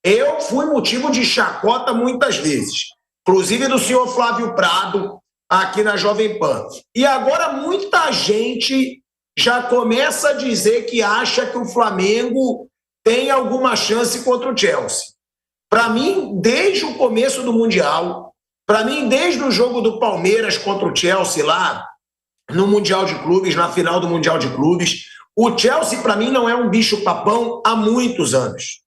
Eu fui motivo de chacota muitas vezes, inclusive do senhor Flávio Prado, aqui na Jovem Pan. E agora muita gente já começa a dizer que acha que o Flamengo tem alguma chance contra o Chelsea. Para mim, desde o começo do Mundial, para mim, desde o jogo do Palmeiras contra o Chelsea lá, no Mundial de Clubes, na final do Mundial de Clubes, o Chelsea, para mim, não é um bicho-papão há muitos anos.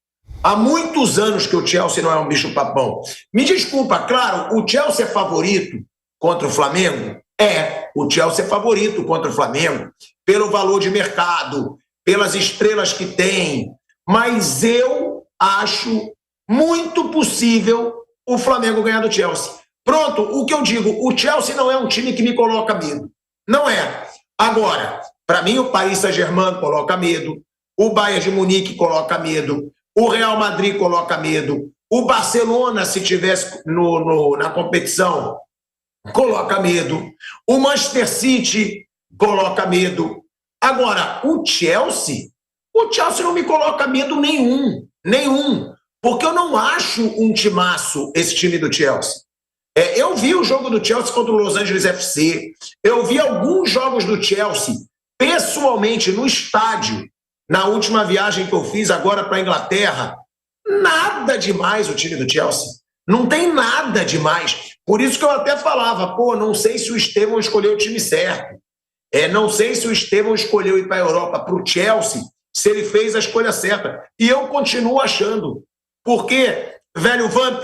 Há muitos anos que o Chelsea não é um bicho-papão. Me desculpa, claro, o Chelsea é favorito contra o Flamengo? O Chelsea é favorito contra o Flamengo, pelo valor de mercado, pelas estrelas que tem, mas eu acho muito possível o Flamengo ganhar do Chelsea. Pronto, o que eu digo, o Chelsea não é um time que me coloca medo. Não é. Agora, para mim o Paris Saint-Germain coloca medo, o Bayern de Munique coloca medo, o Real Madrid coloca medo, o Barcelona, se tivesse na competição, coloca medo, o Manchester City coloca medo. Agora, o Chelsea não me coloca medo nenhum, porque eu não acho um timaço esse time do Chelsea. Eu vi o jogo do Chelsea contra o Los Angeles FC, eu vi alguns jogos do Chelsea pessoalmente no estádio, na última viagem que eu fiz agora para a Inglaterra. Nada demais o time do Chelsea, não tem nada demais. Por isso que eu até falava, não sei se o Estevão escolheu o time certo, não sei se o Estevão escolheu ir para a Europa, para o Chelsea, se ele fez a escolha certa. E eu continuo achando, porque, velho Vamp,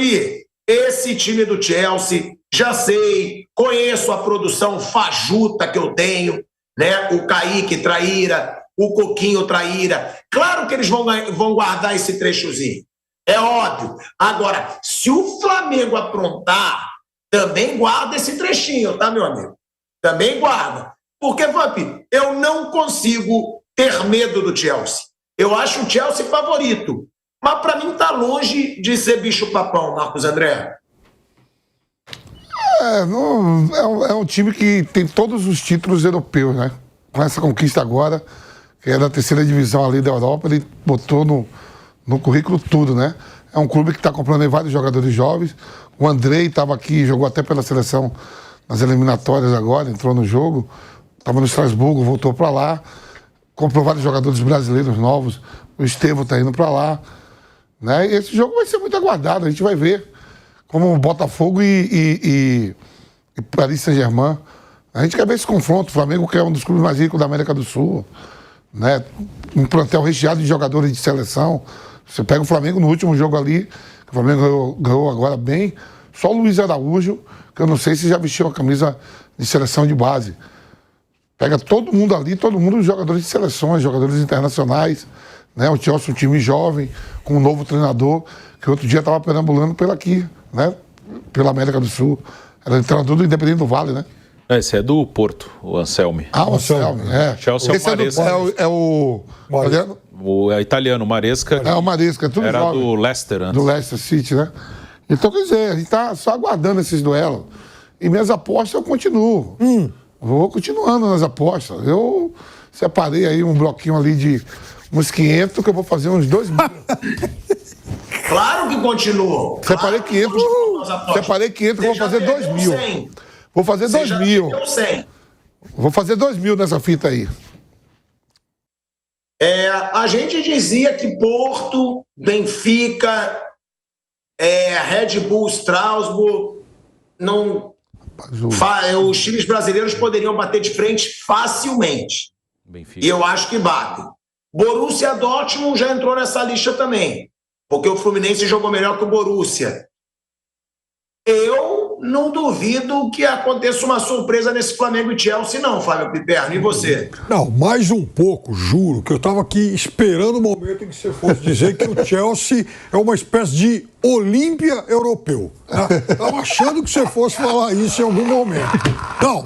esse time do Chelsea, já sei, conheço a produção fajuta que eu tenho, né? O Kaique traíra, o Coquinho traíra. Claro que eles vão guardar esse trechozinho, é óbvio. Agora, se o Flamengo aprontar, também guarda esse trechinho, tá, meu amigo? Também guarda. Porque, Vamp, eu não consigo ter medo do Chelsea. Eu acho o Chelsea favorito. Mas, para mim, tá longe de ser bicho-papão, Marcos André. É um time que tem todos os títulos europeus, né? Com essa conquista agora, que é da terceira divisão ali da Europa, ele botou no currículo tudo, né? É um clube que está comprando aí vários jogadores jovens. O Andrei estava aqui, jogou até pela seleção nas eliminatórias agora, entrou no jogo. Estava no Estrasburgo, voltou para lá. Comprou vários jogadores brasileiros novos. O Estevão está indo para lá. Né? E esse jogo vai ser muito aguardado, a gente vai ver como Botafogo e Paris Saint-Germain. A gente quer ver esse confronto. O Flamengo, que é um dos clubes mais ricos da América do Sul, né? Um plantel recheado de jogadores de seleção. Você pega o Flamengo no último jogo ali, que o Flamengo ganhou agora bem, só o Luiz Araújo, que eu não sei se já vestiu a camisa de seleção de base. Pega todo mundo ali, todo mundo jogadores de seleções, jogadores internacionais, né? O Chelsea, um time jovem, com um novo treinador, que outro dia estava perambulando pela aqui, né? Pela América do Sul. Era treinador do Independente do Vale, né? Esse é do Porto, o Anselmi. O Anselmi, Chelsea esse é o Maresca. O italiano, Maresca. O Maresca, tudo era jovem. do Leicester antes. Do Leicester City, né? Então, quer dizer, a gente tá só aguardando esses duelos. E minhas apostas eu continuo. Vou continuando nas apostas. Eu separei aí um bloquinho ali de uns 500, que eu vou fazer uns 2 mil. Claro que continuo. Separei 500, que eu vou fazer 2 mil. Vou fazer 2 mil. Vou fazer 2 mil nessa fita aí. A gente dizia que Porto, Benfica, Red Bull, Strasbourg, os times brasileiros poderiam bater de frente facilmente. Benfica. E eu acho que batem. Borussia Dortmund já entrou nessa lista também, porque o Fluminense jogou melhor que o Borussia. Eu não duvido que aconteça uma surpresa nesse Flamengo e Chelsea, não, Fábio Piperno. E você? Não, mais um pouco, juro, que eu estava aqui esperando o momento em que você fosse dizer que o Chelsea é uma espécie de Olímpia europeu. Estava achando que você fosse falar isso em algum momento. Não,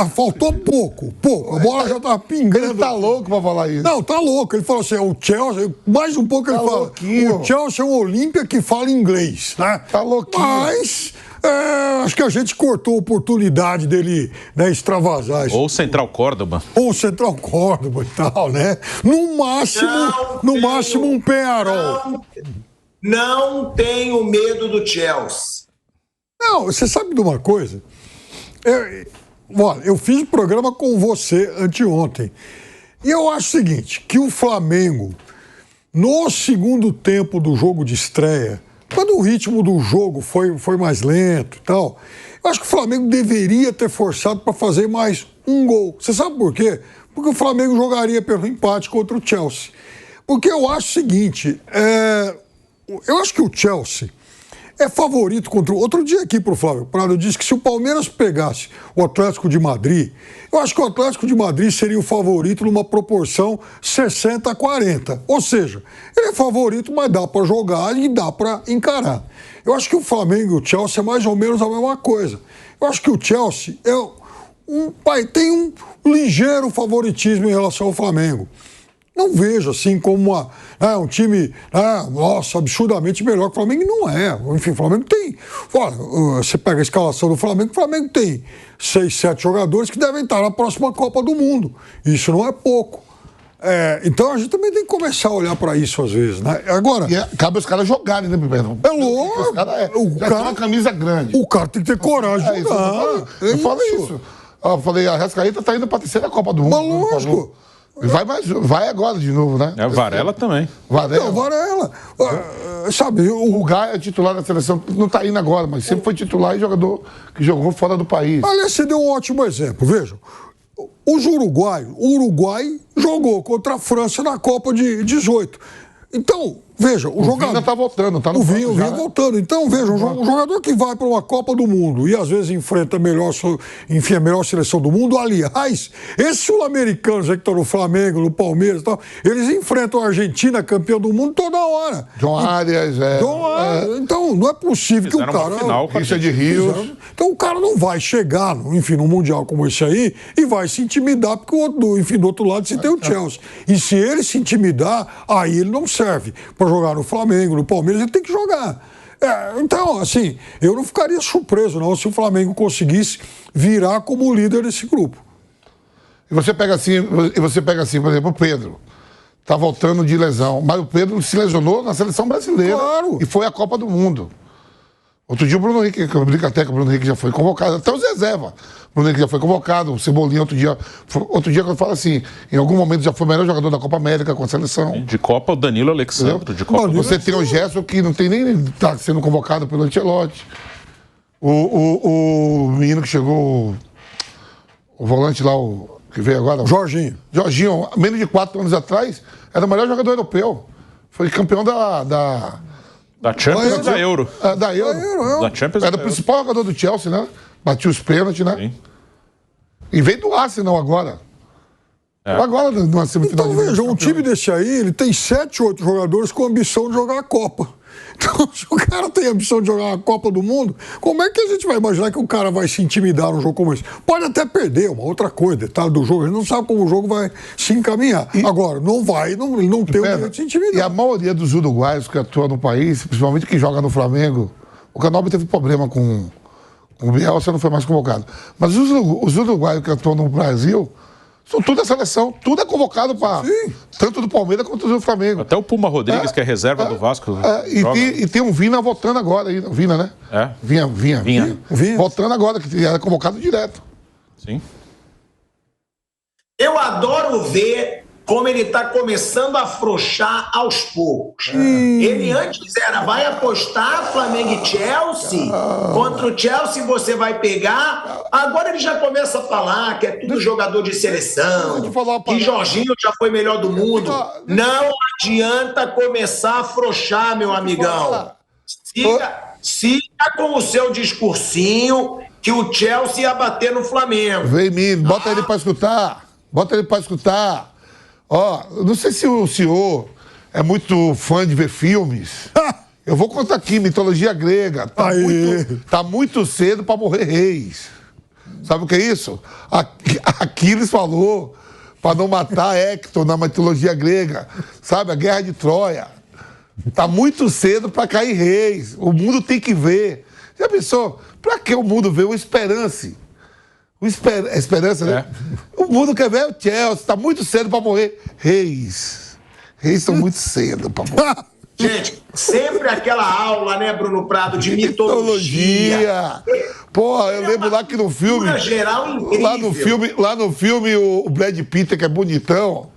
faltou pouco. A bola já estava pingando. Ele tá louco para falar isso. Não, tá louco. Ele falou assim, o Chelsea, mais um pouco ele fala, louquinho. O Chelsea é um Olímpia que fala inglês, né? Tá louquinho. Mas acho que a gente cortou a oportunidade dele, né, extravasar isso. Ou Central Córdoba. Ou Central Córdoba e tal, né? No máximo um Penharol. não tenho medo do Chelsea. Não, você sabe de uma coisa? Eu fiz um programa com você anteontem. E eu acho o seguinte, que o Flamengo, no segundo tempo do jogo de estreia, quando o ritmo do jogo foi mais lento e tal, eu acho que o Flamengo deveria ter forçado para fazer mais um gol. Você sabe por quê? Porque o Flamengo jogaria pelo empate contra o Chelsea. Porque eu acho o seguinte, eu acho que o Chelsea é favorito contra... Outro dia aqui pro Flávio Prado, eu disse que se o Palmeiras pegasse o Atlético de Madrid, eu acho que o Atlético de Madrid seria o favorito numa proporção 60-40. Ou seja, ele é favorito, mas dá para jogar e dá para encarar. Eu acho que o Flamengo e o Chelsea é mais ou menos a mesma coisa. Eu acho que o Chelsea tem um ligeiro favoritismo em relação ao Flamengo. Não vejo assim como um time, nossa, absurdamente melhor que o Flamengo. Não é. Enfim, o Flamengo tem... Olha, você pega a escalação do Flamengo, o Flamengo tem 6, 7 jogadores que devem estar na próxima Copa do Mundo. Isso não é pouco. Então a gente também tem que começar a olhar para isso às vezes, né? Agora... cabe os caras jogarem, né, Pedro? É louco. O cara tem uma camisa grande. O cara tem que ter coragem de jogar. Eu falo isso. Eu falei, a Arrascaeta tá indo para a terceira Copa do Mundo. Mas lógico. Vai agora de novo, né? Varela também. Varela. Sabe, o Gaia é titular da seleção, não está indo agora, mas sempre foi titular e jogador que jogou fora do país. Aliás, você deu um ótimo exemplo, vejam. O Uruguai jogou contra a França na Copa de 18. Então, veja, o jogador... Vina tá voltando, tá no banco O Vina voltando. Então, veja, um jogador que vai para uma Copa do Mundo e às vezes enfrenta a melhor seleção do mundo, aliás, esses sul-americanos que estão no Flamengo, no Palmeiras e tal, eles enfrentam a Argentina, campeão do mundo, toda hora. John Arias, Então, não é possível que o cara... Richard Rios. Então, o cara não vai chegar, num Mundial como esse aí e vai se intimidar, porque do outro lado você tem o Chelsea. E se ele se intimidar, aí ele não serve para jogar no Flamengo, no Palmeiras, ele tem que jogar. Então, assim, eu não ficaria surpreso não se o Flamengo conseguisse virar como líder desse grupo. E você pega assim, por exemplo, o Pedro. Tá voltando de lesão. Mas o Pedro se lesionou na seleção brasileira. Claro. E foi à Copa do Mundo. Outro dia o Bruno Henrique, que eu brinco até que o Bruno Henrique já foi convocado, até os reserva. O Bruno Henrique já foi convocado, o Cebolinha outro dia que eu falo assim, em algum momento já foi o melhor jogador da Copa América com a seleção. De Copa, o Danilo Alexandre. De Copa, você tem o Gerson que não tem nem tá sendo convocado pelo Ancelotti. O menino que chegou, o volante lá, que veio agora. Jorginho, menos de 4 anos atrás, era o melhor jogador europeu. Foi campeão da Champions e da Euro. Da Euro. Da Champions Era o principal jogador do Chelsea, né? Batia os pênaltis, né? Sim. E veio do Arsenal agora. Agora, numa semifinal então, veja, um time desse aí, ele tem 7, 8 jogadores com ambição de jogar a Copa. Então, se o cara tem a ambição de jogar a Copa do Mundo, como é que a gente vai imaginar que o cara vai se intimidar num jogo como esse? Pode até perder, uma outra coisa, detalhe do jogo, ele não sabe como o jogo vai se encaminhar. Agora, ele não tem o direito de se intimidar. E a maioria dos uruguaios que atuam no país, principalmente que joga no Flamengo, o Canóbio teve problema com o Bielsa, não foi mais convocado. Mas os uruguaios que atuam no Brasil... São tudo da seleção, tudo é convocado para tanto do Palmeiras quanto do Flamengo. Até o Puma Rodrigues, que é reserva do Vasco. E tem um Vina voltando agora aí. Vina, né? Vinha. Voltando agora, que era convocado direto. Sim. Eu adoro ver como ele está começando a afrouxar aos poucos. Ele antes vai apostar Flamengo e Chelsea, contra o Chelsea você vai pegar, agora ele já começa a falar que é tudo jogador de seleção, que Jorginho já foi melhor do mundo. Não adianta começar a afrouxar, meu amigão. Siga com o seu discursinho que o Chelsea ia bater no Flamengo. Vem, menino, bota ele para escutar. Não sei se o senhor é muito fã de ver filmes. Eu vou contar aqui, mitologia grega. Tá muito cedo para morrer reis. Sabe o que é isso? Aquiles falou para não matar Hector na mitologia grega. Sabe, a guerra de Troia. Tá muito cedo para cair reis. O mundo tem que ver. Já pensou? Para que o mundo vê o Esperance? Esperança, né? O mundo quer ver o Chelsea. Tá muito cedo para morrer reis. Reis são muito cedo para morrer. Gente, sempre aquela aula, né, Bruno Prado, de mitologia. Porra, eu lembro lá que no filme. Geral incrível. Lá no filme, o Brad Pitt, que é bonitão.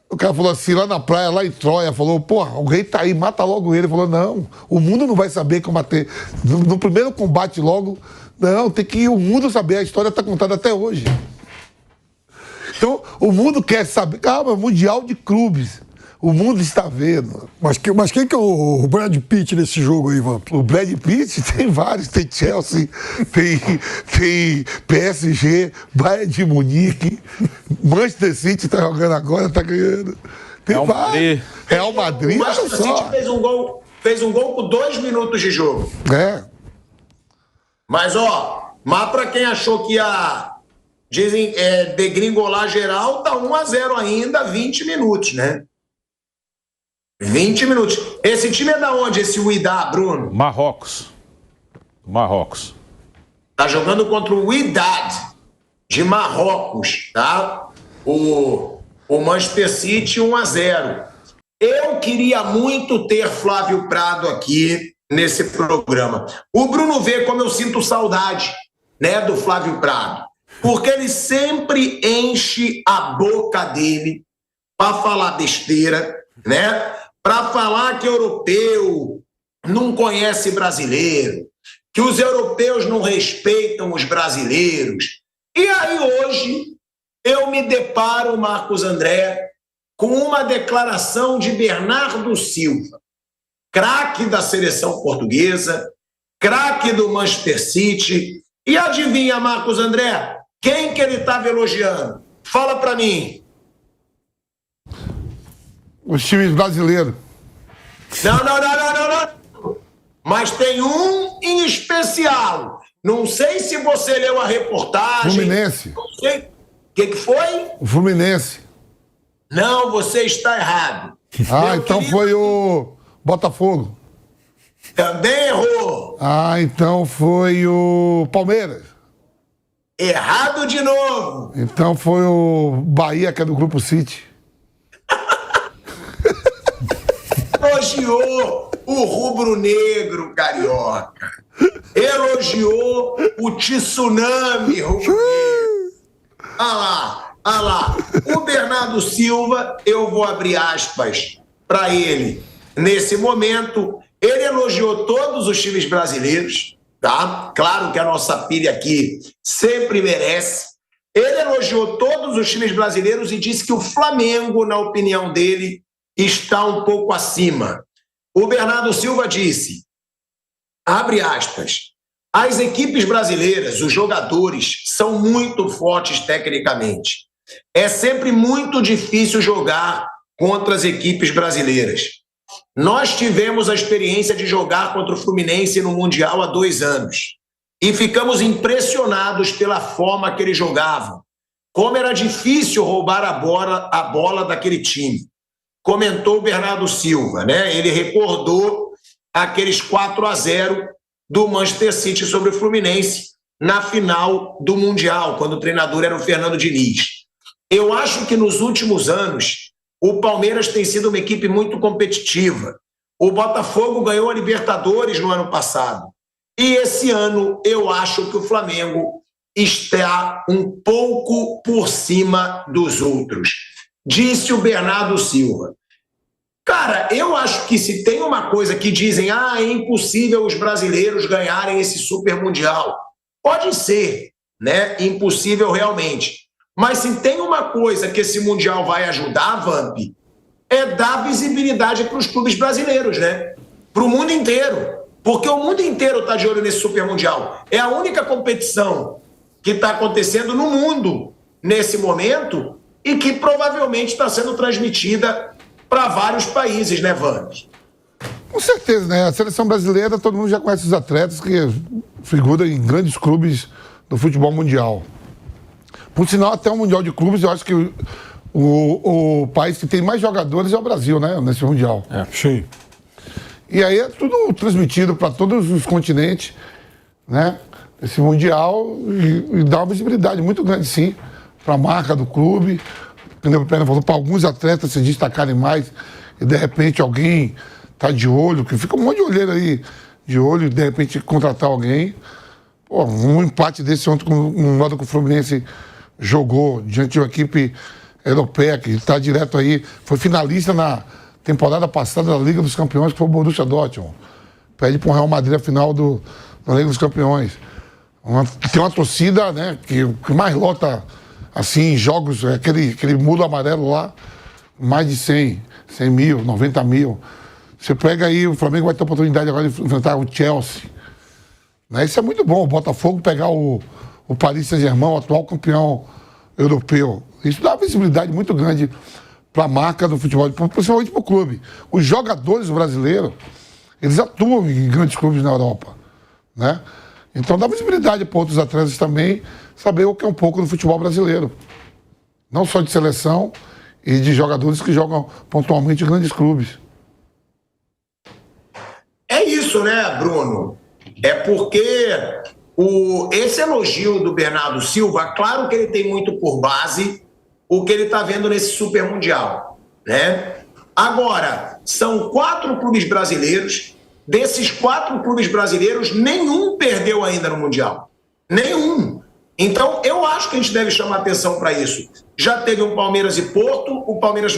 O cara falou assim, lá na praia, lá em Troia, falou, porra, o rei tá aí, mata logo ele. Ele falou, não, o mundo não vai saber combater. No primeiro combate logo, não, tem que o mundo saber, a história tá contada até hoje. Então, o mundo quer saber, calma, Mundial de Clubes. O mundo está vendo. Mas quem que é o Brad Pitt nesse jogo aí, Vamp? O Brad Pitt tem vários. Tem Chelsea, tem PSG, Bayern de Munique, Manchester City tá jogando agora, tá ganhando. Tem Real Madrid. Real Madrid, o Manchester City fez um gol com 2 minutos de jogo. É. Mas pra quem achou que ia, dizem, degringolar geral, tá 1-0 ainda, 20 minutos, né? 20 minutos. Esse time é da onde, esse Wydad, Bruno? Marrocos. Tá jogando contra o Wydad de Marrocos, tá? O Manchester City 1-0. Eu queria muito ter Flávio Prado aqui nesse programa. O Bruno vê como eu sinto saudade, né, do Flávio Prado. Porque ele sempre enche a boca dele para falar besteira, né? Para falar que europeu não conhece brasileiro, que os europeus não respeitam os brasileiros. E aí hoje eu me deparo, Marcos André, com uma declaração de Bernardo Silva, craque da seleção portuguesa, craque do Manchester City. E adivinha, Marcos André, quem que ele estava elogiando? Fala para mim. Os times brasileiros. Não. Mas tem um em especial. Não sei se você leu a reportagem. Fluminense. Não sei. O que foi? O Fluminense. Não, você está errado. Então foi o Botafogo. Também errou. Então foi o Palmeiras. Errado de novo. Então foi o Bahia, que é do Grupo City. Elogiou o rubro-negro carioca. Elogiou o tsunami rubro-negro. Ah lá. O Bernardo Silva, eu vou abrir aspas para ele. Nesse momento, ele elogiou todos os times brasileiros, tá? Claro que a nossa pilha aqui sempre merece. Ele elogiou todos os times brasileiros e disse que o Flamengo, na opinião dele, está um pouco acima. O Bernardo Silva disse, abre aspas, as equipes brasileiras, os jogadores, são muito fortes tecnicamente. É sempre muito difícil jogar contra as equipes brasileiras. Nós tivemos a experiência de jogar contra o Fluminense no Mundial há 2 anos e ficamos impressionados pela forma que eles jogavam. Como era difícil roubar a bola daquele time. Comentou o Bernardo Silva, né? Ele recordou aqueles 4-0 do Manchester City sobre o Fluminense na final do Mundial, quando o treinador era o Fernando Diniz. Eu acho que nos últimos anos o Palmeiras tem sido uma equipe muito competitiva. O Botafogo ganhou a Libertadores no ano passado. E esse ano eu acho que o Flamengo está um pouco por cima dos outros. Disse o Bernardo Silva. Cara, eu acho que se tem uma coisa que dizem, é impossível os brasileiros ganharem esse Super Mundial. Pode ser, né? Impossível realmente. Mas se tem uma coisa que esse Mundial vai ajudar, Vamp, é dar visibilidade para os clubes brasileiros, né? Para o mundo inteiro. Porque o mundo inteiro está de olho nesse Super Mundial. É a única competição que está acontecendo no mundo nesse momento e que provavelmente está sendo transmitida para vários países, né, Vamp? Com certeza, né? A seleção brasileira, todo mundo já conhece os atletas que figuram em grandes clubes do futebol mundial. Por sinal, até o Mundial de Clubes, eu acho que o país que tem mais jogadores é o Brasil, né? Nesse Mundial. Sim. E aí é tudo transmitido para todos os continentes, né? Esse Mundial e dá uma visibilidade muito grande, sim, para a marca do clube. Como o Pena falou, para alguns atletas se destacarem mais e de repente alguém tá de olho, que fica um monte de olheiro aí, de olho, de repente contratar alguém. Pô, um empate desse ontem, no modo que o Fluminense jogou diante de uma equipe europeia, que está direto aí, foi finalista na temporada passada da Liga dos Campeões, que foi o Borussia Dortmund. Pede para o Real Madrid a final da Liga dos Campeões. Tem uma torcida, né, que mais lota, assim, jogos, aquele muro amarelo lá, mais de 100 mil, 90 mil. Você pega aí, o Flamengo vai ter a oportunidade agora de enfrentar o Chelsea. Né? Isso é muito bom, o Botafogo pegar o Paris Saint-Germain, o atual campeão europeu. Isso dá uma visibilidade muito grande para a marca do futebol, principalmente para o clube. Os jogadores brasileiros, eles atuam em grandes clubes na Europa. Né? Então dá visibilidade para outros atletas também saber o que é um pouco do futebol brasileiro. Não só de seleção e de jogadores que jogam pontualmente em grandes clubes. É isso, né, Bruno? É porque esse elogio do Bernardo Silva, claro que ele tem muito por base o que ele está vendo nesse Super Mundial, né? Agora, são 4 clubes brasileiros. Desses 4 clubes brasileiros, nenhum perdeu ainda no Mundial. Nenhum. Então, eu acho que a gente deve chamar atenção para isso. Já teve um Palmeiras e Porto, o Palmeiras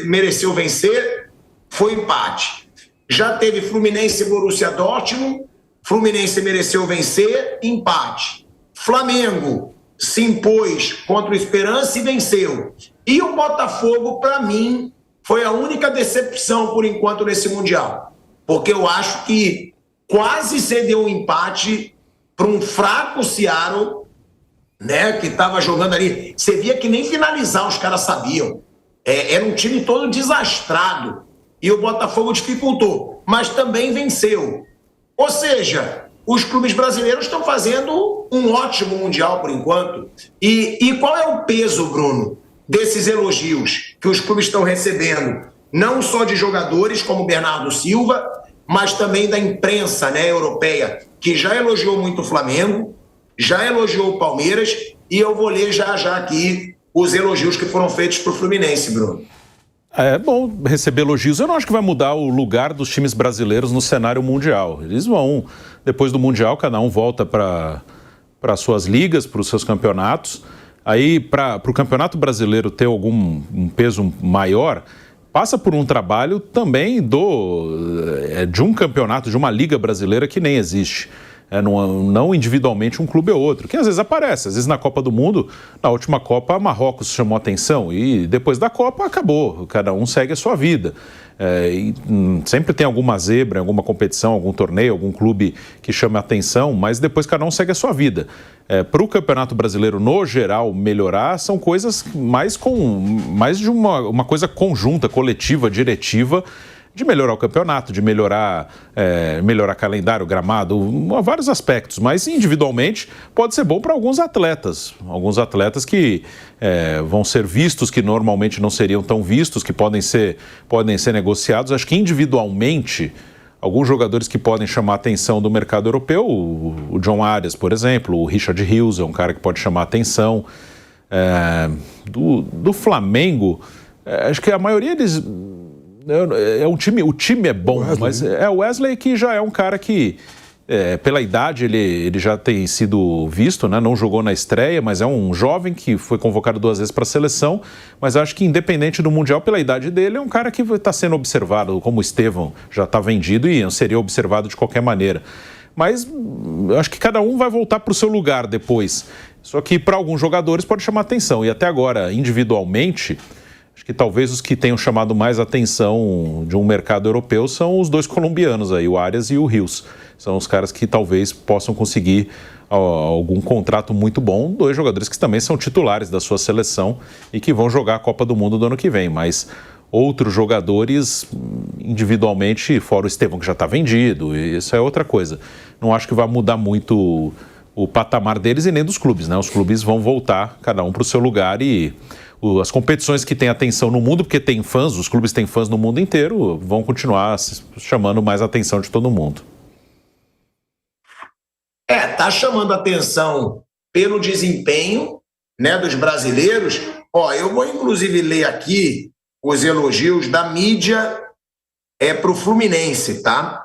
mereceu vencer, foi empate. Já teve Fluminense e Borussia Dortmund, Fluminense mereceu vencer, empate. Flamengo se impôs contra o Esperança e venceu. E o Botafogo, para mim, foi a única decepção por enquanto nesse Mundial. Porque eu acho que quase cedeu um empate para um fraco Seattle, né, que estava jogando ali. Você via que nem finalizar os caras sabiam. Era um time todo desastrado. E o Botafogo dificultou, mas também venceu. Ou seja, os clubes brasileiros estão fazendo um ótimo Mundial por enquanto. E qual é o peso, Bruno, desses elogios que os clubes estão recebendo? Não só de jogadores como Bernardo Silva, mas também da imprensa, né, europeia, que já elogiou muito o Flamengo, já elogiou o Palmeiras, e eu vou ler já aqui os elogios que foram feitos para o Fluminense, Bruno. É bom receber elogios. Eu não acho que vai mudar o lugar dos times brasileiros no cenário mundial. Eles vão, depois do Mundial, cada um volta para suas ligas, para os seus campeonatos. Aí, para o Campeonato Brasileiro ter um peso maior, passa por um trabalho também de um campeonato, de uma liga brasileira que nem existe. Não individualmente um clube ou outro, que às vezes aparece. Às vezes na Copa do Mundo, na última Copa, Marrocos chamou atenção e depois da Copa acabou, cada um segue a sua vida. E sempre tem alguma zebra, alguma competição, algum torneio, algum clube que chame atenção, mas depois cada um segue a sua vida. Para o Campeonato Brasileiro, no geral, melhorar, são coisas mais de uma coisa conjunta, coletiva, diretiva, de melhorar o campeonato, de melhorar calendário, gramado, vários aspectos, mas individualmente pode ser bom para alguns atletas que vão ser vistos, que normalmente não seriam tão vistos, que podem ser negociados. Acho que individualmente, alguns jogadores que podem chamar a atenção do mercado europeu, o John Arias, por exemplo, o Richard Rios é um cara que pode chamar a atenção. Do Flamengo, acho que a maioria deles... o time é bom, mas o Wesley que já é um cara que, pela idade, ele já tem sido visto, né? Não jogou na estreia, mas é um jovem que foi convocado 2 vezes para a seleção, mas acho que independente do Mundial, pela idade dele, é um cara que está sendo observado, como o Estevão já está vendido e seria observado de qualquer maneira. Mas acho que cada um vai voltar para o seu lugar depois. Só que para alguns jogadores pode chamar atenção, e até agora, individualmente... Acho que talvez os que tenham chamado mais atenção de um mercado europeu são os 2 colombianos aí, o Arias e o Rios. São os caras que talvez possam conseguir algum contrato muito bom. 2 jogadores que também são titulares da sua seleção e que vão jogar a Copa do Mundo do ano que vem. Mas outros jogadores, individualmente, fora o Estevão, que já está vendido, isso é outra coisa. Não acho que vai mudar muito o patamar deles e nem dos clubes, né? Os clubes vão voltar, cada um para o seu lugar, e... as competições que têm atenção no mundo, porque tem fãs, os clubes têm fãs no mundo inteiro, vão continuar chamando mais a atenção de todo mundo. Tá chamando atenção pelo desempenho, né, dos brasileiros. Eu vou inclusive ler aqui os elogios da mídia para o Fluminense, tá?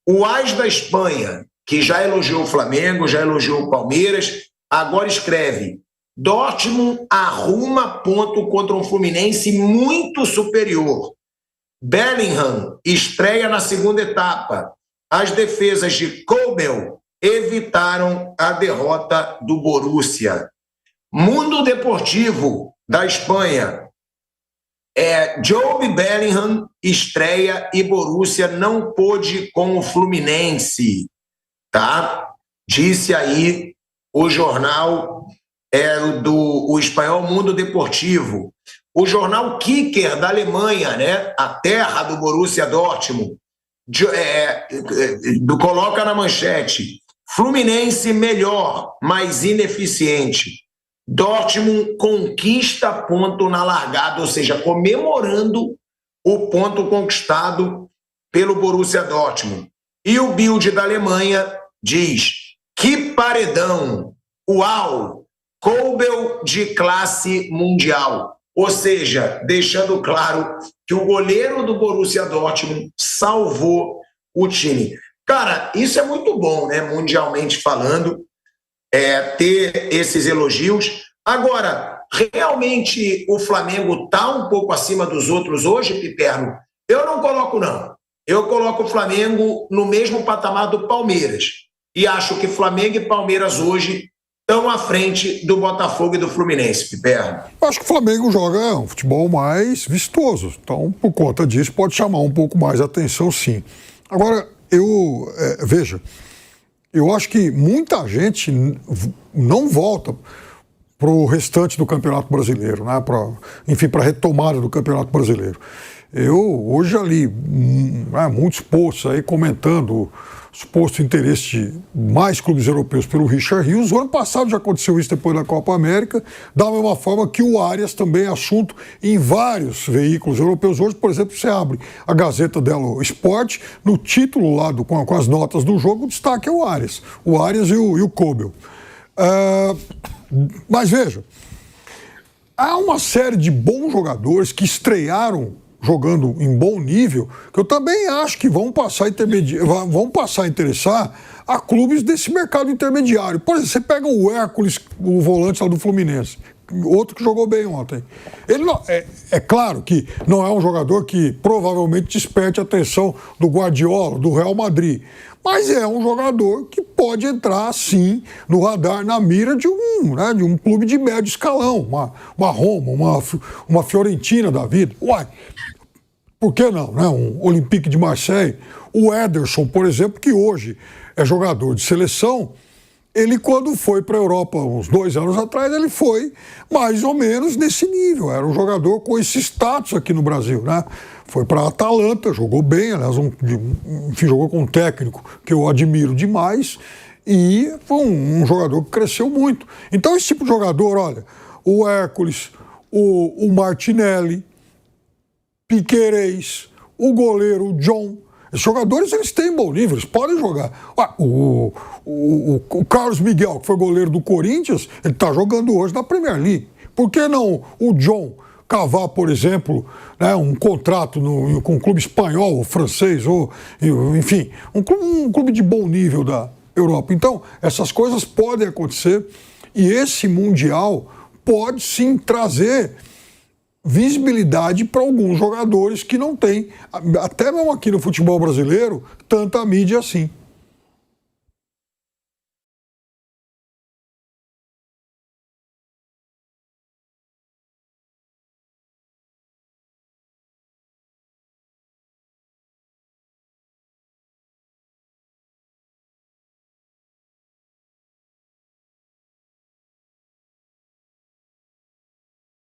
O AS da Espanha, que já elogiou o Flamengo, já elogiou o Palmeiras, agora escreve: Dortmund arruma ponto contra um Fluminense muito superior. Bellingham estreia na segunda etapa. As defesas de Kobel evitaram a derrota do Borussia. Mundo Deportivo da Espanha. Job Bellingham estreia e Borussia não pôde com o Fluminense, tá? Disse aí o jornal o espanhol Mundo Deportivo. O jornal Kicker da Alemanha, né? A terra do Borussia Dortmund, coloca na manchete: Fluminense melhor, mas ineficiente. Dortmund conquista ponto na largada, ou seja, comemorando o ponto conquistado pelo Borussia Dortmund. E o Bild da Alemanha diz: que paredão, uau, Kobel de classe mundial. Ou seja, deixando claro que o goleiro do Borussia Dortmund salvou o time. Cara, isso é muito bom, né? Mundialmente falando, ter esses elogios. Agora, realmente o Flamengo está um pouco acima dos outros hoje, Piperno? Eu não coloco, não. Eu coloco o Flamengo no mesmo patamar do Palmeiras. E acho que Flamengo e Palmeiras hoje estão à frente do Botafogo e do Fluminense, Piperno. Acho que o Flamengo joga um futebol mais vistoso. Então, por conta disso, pode chamar um pouco mais a atenção, sim. Agora, veja, eu acho que muita gente não volta para o restante do Campeonato Brasileiro, né? Para a retomada do Campeonato Brasileiro. Eu hoje já li muitos posts aí comentando suposto interesse de mais clubes europeus pelo Richard Rios. O ano passado já aconteceu isso depois da Copa América, da mesma forma que o Arias também é assunto em vários veículos europeus. Hoje, por exemplo, você abre a Gazeta dello Sport, no título lá com as notas do jogo, o destaque é o Arias e o Kobel. Mas veja, há uma série de bons jogadores que estrearam jogando em bom nível, que eu também acho que vão passar a interessar a clubes desse mercado intermediário. Por exemplo, você pega o Hércules, o volante lá do Fluminense, outro que jogou bem ontem. Ele não, é claro que não é um jogador que provavelmente desperte a atenção do Guardiola, do Real Madrid, mas é um jogador que pode entrar, sim, no radar, na mira de um clube de médio escalão, uma Roma, uma Fiorentina da vida. Uai, por que não, né? Um Olympique de Marseille. O Ederson, por exemplo, que hoje é jogador de seleção, ele, quando foi para a Europa uns 2 anos atrás, ele foi mais ou menos nesse nível. Era um jogador com esse status aqui no Brasil, né? Foi para a Atalanta, jogou bem, aliás, jogou com um técnico que eu admiro demais, e foi um jogador que cresceu muito. Então, esse tipo de jogador, olha, o Hércules, o Martinelli, Piquerez, o goleiro John, esses jogadores, eles têm bom nível, eles podem jogar. O Carlos Miguel, que foi goleiro do Corinthians, ele está jogando hoje na Premier League. Por que não o John cavar, por exemplo, né, um contrato com um clube espanhol ou francês, ou, enfim, um clube de bom nível da Europa? Então, essas coisas podem acontecer e esse Mundial pode sim trazer visibilidade para alguns jogadores que não têm, até mesmo aqui no futebol brasileiro, tanta mídia assim.